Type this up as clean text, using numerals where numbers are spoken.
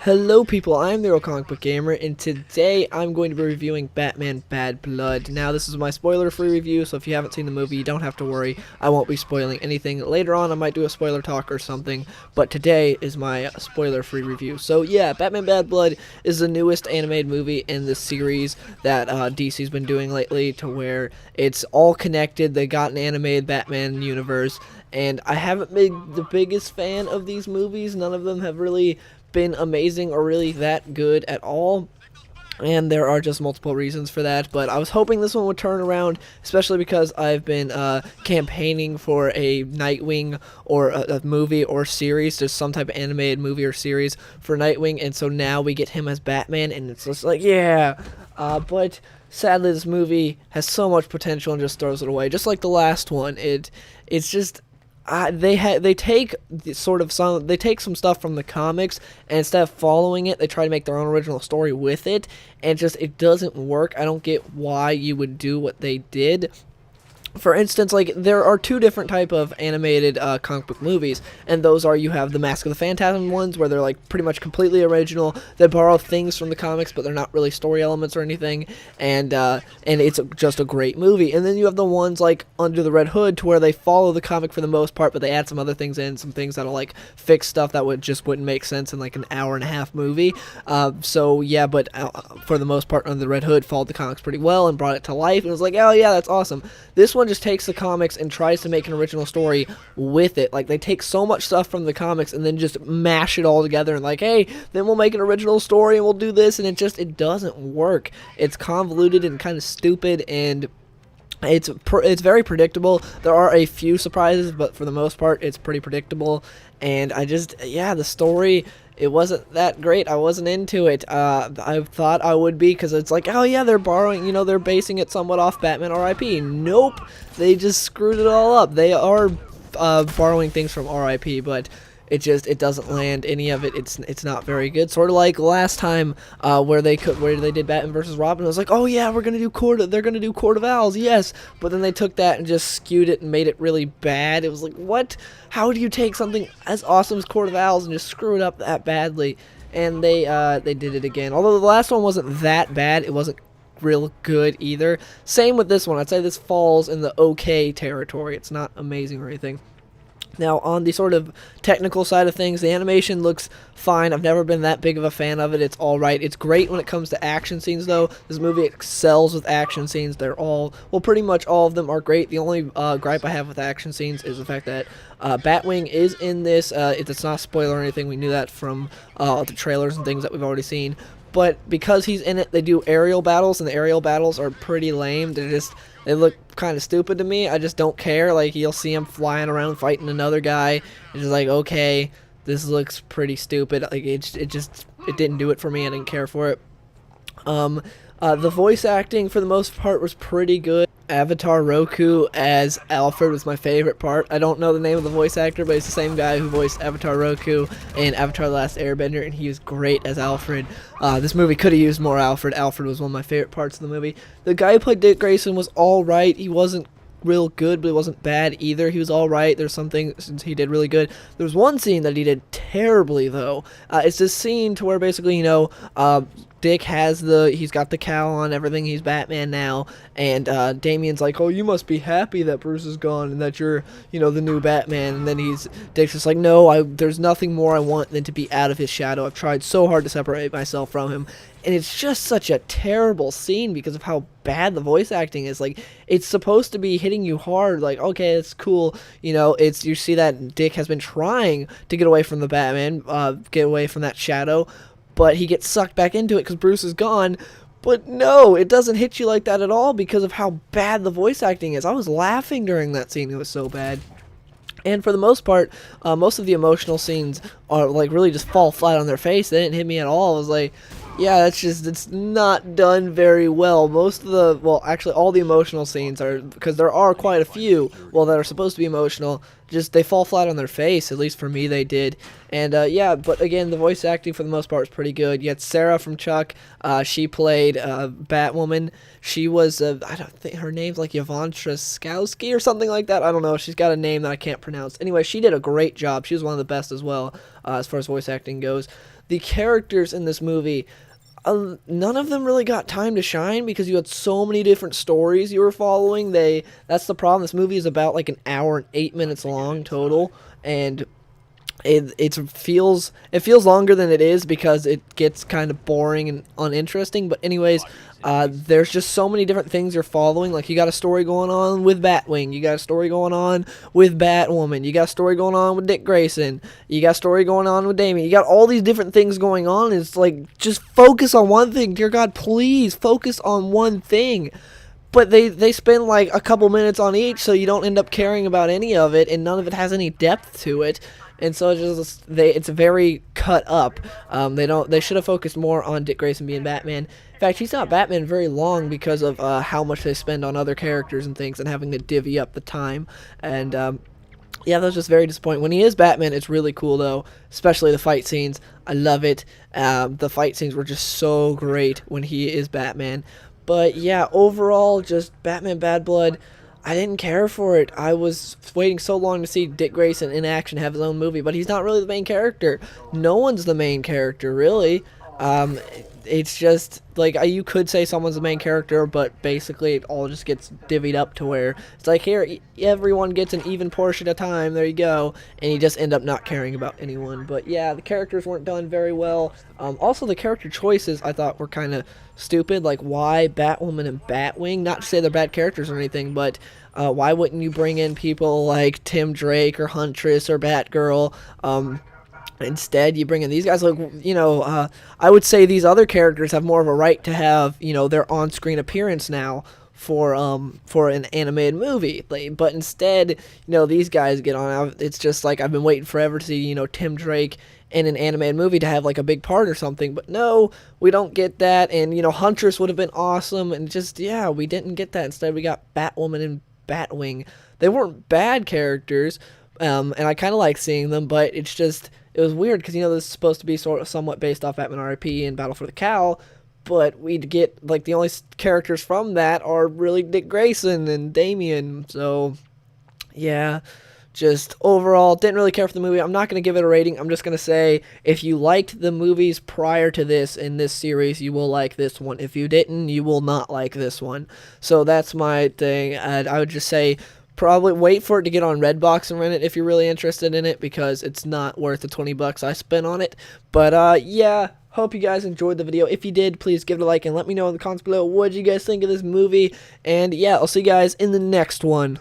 Hello people, I am the Real Comic Book Gamer, and today I'm going to be reviewing Batman Bad Blood. Now this is my spoiler-free review, so if you haven't seen the movie, you don't have to worry, I won't be spoiling anything. Later on I might do a spoiler talk or something, but today is my spoiler-free review. So yeah, Batman Bad Blood is the newest animated movie in the series that DC's been doing lately, to where it's all connected. They got an animated Batman universe, and I haven't been the biggest fan of these movies. None of them have really been amazing or really that good at all, and there are just multiple reasons for that, but I was hoping this one would turn around, especially because I've been campaigning for a Nightwing or a movie or series. There's some type of animated movie or series for Nightwing, and so now we get him as Batman, and it's just like, yeah. But sadly this movie has so much potential and just throws it away, just like the last one. It's just they take some stuff from the comics, and instead of following it, they try to make their own original story with it, and just it doesn't work. I don't get why you would do what they did. For instance, like, there are two different type of animated comic book movies, and those are, you have the Mask of the Phantasm ones, where they're like pretty much completely original. They borrow things from the comics, but they're not really story elements or anything, and it's just a great movie. And then you have the ones like Under the Red Hood, to where they follow the comic for the most part, but they add some other things in, some things that'll like fix stuff that wouldn't make sense in like an hour and a half movie. So yeah, but for the most part, Under the Red Hood followed the comics pretty well and brought it to life, and it was like, oh yeah, that's awesome. This one just takes the comics and tries to make an original story with it. Like, they take so much stuff from the comics and then just mash it all together and like, hey, then we'll make an original story and we'll do this, and it doesn't work. It's convoluted and kind of stupid, and it's very predictable. There are a few surprises, but for the most part, it's pretty predictable. And the story, it wasn't that great. I wasn't into it. I thought I would be, because it's like, oh yeah, they're borrowing, they're basing it somewhat off Batman R.I.P. Nope, they just screwed it all up. They are borrowing things from R.I.P., but it doesn't land any of it. It's not very good. Sort of like last time, where they did Batman versus Robin. I was like, oh yeah, they're gonna do Court of Owls, yes. But then they took that and just skewed it and made it really bad. It was like, what? How do you take something as awesome as Court of Owls and just screw it up that badly? And they did it again. Although the last one wasn't that bad, it wasn't real good either. Same with this one. I'd say this falls in the okay territory. It's not amazing or anything. Now, on the sort of technical side of things, the animation looks fine. I've never been that big of a fan of it. It's alright. It's great when it comes to action scenes, though. This movie excels with action scenes. Pretty much all of them are great. The only gripe I have with action scenes is the fact that Batwing is in this. It's not a spoiler or anything. We knew that from the trailers and things that we've already seen. But because he's in it, they do aerial battles, and the aerial battles are pretty lame. They look kind of stupid to me. I just don't care. Like, you'll see him flying around fighting another guy. It's just like, okay, this looks pretty stupid. Like, it didn't do it for me. I didn't care for it. The voice acting, for the most part, was pretty good. Avatar Roku as Alfred was my favorite part. I don't know the name of the voice actor, but it's the same guy who voiced Avatar Roku in Avatar The Last Airbender, and he was great as Alfred. This movie could have used more Alfred. Alfred was one of my favorite parts of the movie. The guy who played Dick Grayson was alright. He wasn't real good, but he wasn't bad either. He was alright. There's some things he did really good. There was one scene that he did terribly, though. It's this scene to where basically, Dick he's got the cowl on, everything, he's Batman now, and Damian's like, oh, you must be happy that Bruce is gone and that you're, the new Batman, and then Dick's just like, no, there's nothing more I want than to be out of his shadow. I've tried so hard to separate myself from him. And it's just such a terrible scene because of how bad the voice acting is. Like, it's supposed to be hitting you hard, like, okay, it's cool, you see that Dick has been trying to get away from the Batman, get away from that shadow, but he gets sucked back into it because Bruce is gone. But no, it doesn't hit you like that at all because of how bad the voice acting is. I was laughing during that scene. It was so bad. And for the most part, most of the emotional scenes are like really just fall flat on their face. They didn't hit me at all. I was like, yeah, it's not done very well. Actually, all the emotional scenes are, because there are quite a few, that are supposed to be emotional, they fall flat on their face. At least for me, they did. And but again, the voice acting for the most part was pretty good. You had Sarah from Chuck. She played Batwoman. She was, I don't think her name's like Yvonne Straskowski or something like that. I don't know. She's got a name that I can't pronounce. Anyway, she did a great job. She was one of the best as well, as far as voice acting goes. the characters in this movie, none of them really got time to shine because you had so many different stories you were following. That's the problem. This movie is about like an hour and 8 minutes long total, and it feels longer than it is because it gets kind of boring and uninteresting. But anyways, there's just so many different things you're following. Like, you got a story going on with Batwing, you got a story going on with Batwoman, you got a story going on with Dick Grayson, you got a story going on with Damian. You got all these different things going on. It's like, just focus on one thing. Dear God, please focus on one thing. But they spend like a couple minutes on each, so you don't end up caring about any of it, and none of it has any depth to it. And so it's very cut up. They should have focused more on Dick Grayson being Batman. In fact, he's not Batman very long because of how much they spend on other characters and things, and having to divvy up the time. And yeah, that was just very disappointing. When he is Batman, it's really cool though, especially the fight scenes. I love it. The fight scenes were just so great when he is Batman. But yeah, overall, just Batman Bad Blood, I didn't care for it. I was waiting so long to see Dick Grayson in action, have his own movie, but he's not really the main character. No one's the main character, really. It's just, like, you could say someone's the main character, but basically it all just gets divvied up to where it's like, here, everyone gets an even portion of time, there you go, and you just end up not caring about anyone. But yeah, the characters weren't done very well. Also, the character choices I thought were kind of stupid. Like, why Batwoman and Batwing? Not to say they're bad characters or anything, but why wouldn't you bring in people like Tim Drake or Huntress or Batgirl? Instead, you bring in these guys. Like, I would say these other characters have more of a right to have, their on-screen appearance now for an animated movie. But instead, these guys get on. It's just like, I've been waiting forever to see, Tim Drake in an animated movie to have like a big part or something. But no, we don't get that. And Huntress would have been awesome. And just, yeah, we didn't get that. Instead, we got Batwoman and Batwing. They weren't bad characters, and I kind of like seeing them. But it was weird because, this is supposed to be somewhat based off Batman R.I.P. and Battle for the Cowl, but we'd get, like, the only characters from that are really Dick Grayson and Damian. So, yeah, just overall, didn't really care for the movie. I'm not going to give it a rating. I'm just going to say, if you liked the movies prior to this in this series, you will like this one. If you didn't, you will not like this one. So that's my thing. And I would just say, probably wait for it to get on Redbox and rent it if you're really interested in it, because it's not worth the $20 I spent on it. But yeah, hope you guys enjoyed the video. If you did, please give it a like and let me know in the comments below what you guys think of this movie. And yeah, I'll see you guys in the next one.